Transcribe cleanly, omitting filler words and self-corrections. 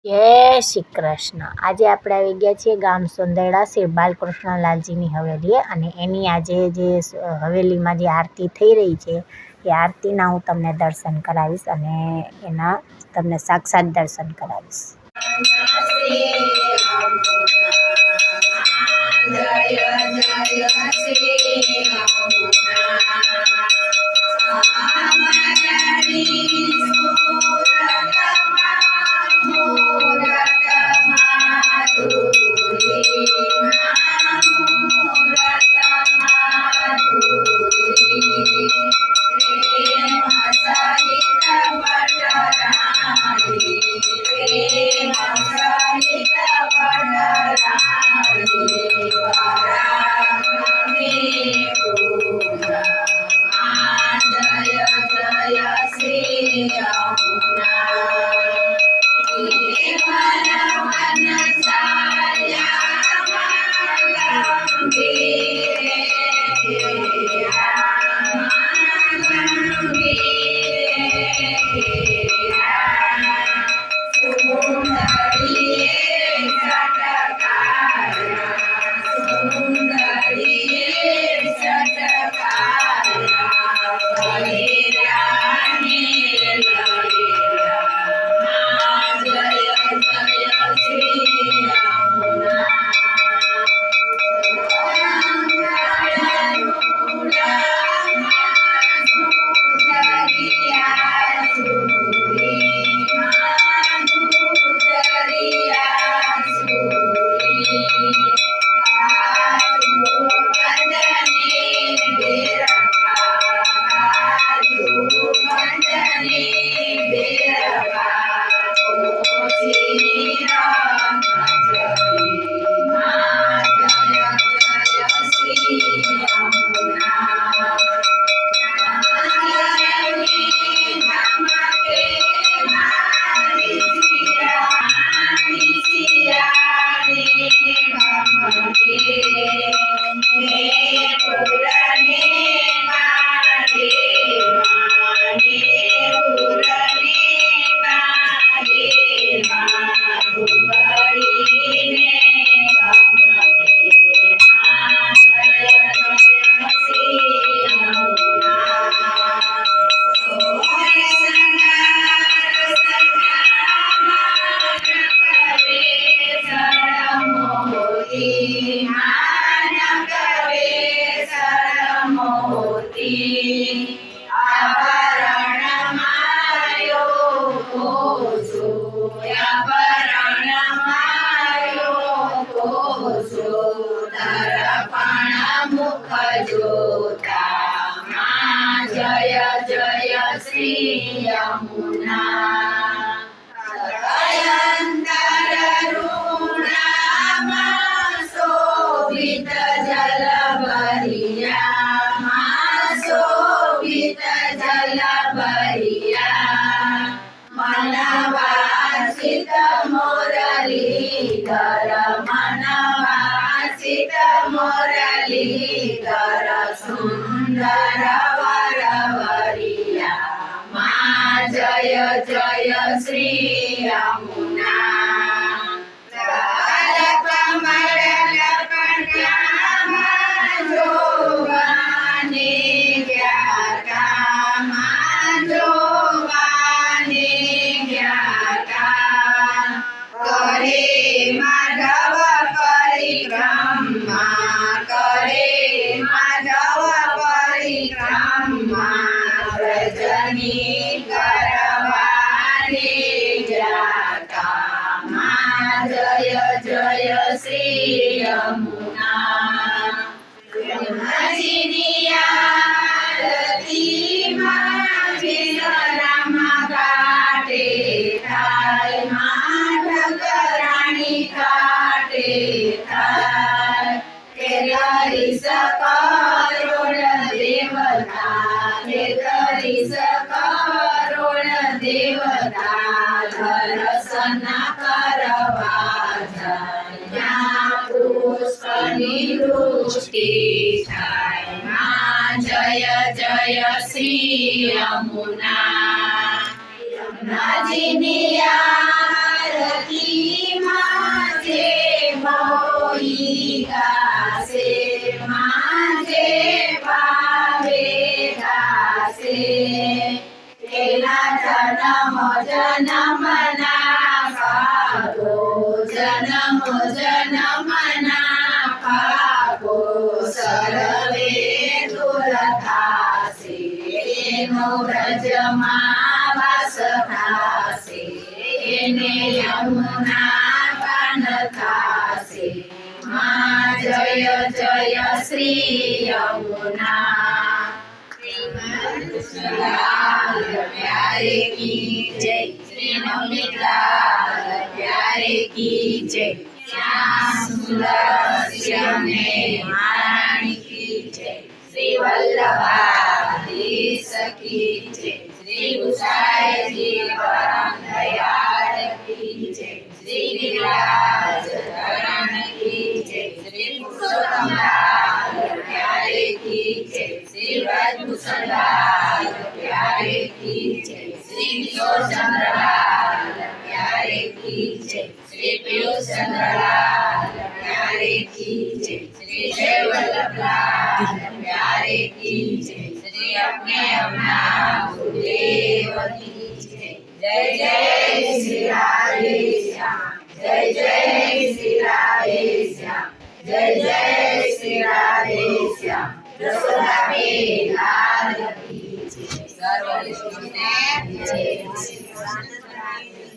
જય શ્રી કૃષ્ણ। આજે આપણે આવી ગયા છીએ ગામ સોંદરડા શ્રી બાલકૃષ્ણલાલજીની હવેલીએ અને એની આજે જે હવેલીમાં જે આરતી થઈ રહી છે એ આરતીના હું તમને દર્શન કરાવીશ અને એના તમને સાક્ષાત દર્શન કરાવીશ। जय जय श्री यमुना शोभित जलभरिया शोभित जलभरिया मनवासित मुरलीधर मनवासित मुरलीधर सुंदर वरवरिया माँ जय जय श्री यमुना जय जय श्री यमुना देवता दर्शन करवा पुष्पनी वृष्टि जय जय श्री यमुना નાજીની આરતીમાં જે મોઈ ગાશે માજે ભાવે ગાશે તેના જન્મ જન્મના પાપો જન્મ જન્મના પાપો સર્વે દૂર થાશે એનો વ્રજમાં વાસ થાશે એને યમુના પાન થાશે માં જય જય શ્રી યમુના લાલ પ્યારે કી જય શ્રી નમિલાલ પ્યારે કી જય શ્યામ સુંદર શ્યામે મહારાણી કી જય શ્રી વલ્લભાધીશ કી જય શ્રી ગુસાઈજી પરમ દયાળ કી જય શ્રી વિરાજ ધરણ કી જય શ્રી પુરુષોત્તમ લાલ પ્યારે કી જય શ્રી વ્રજભૂષણલાલ પ્યારે કી જય શ્રી કિશોરચંદ્રલાલ પ્યારે કી જય શ્રી પિયુષચંદ્રલાલ પ્યારે કી જય શ્રી જયવલ્લભલાલ પ્યારે કી જય શ્રી અગ્ને અમના ગુરુદેવ કી જય જય જય શ્રી રાધે શ્યામ જય જય શ્રી રાધે શ્યામ જય જય શ્રી રાધે શ્યામ રસોદાબેન લાલ કી જય સર્વ વિષ્ણુને જય શ્રી કૃષ્ણ.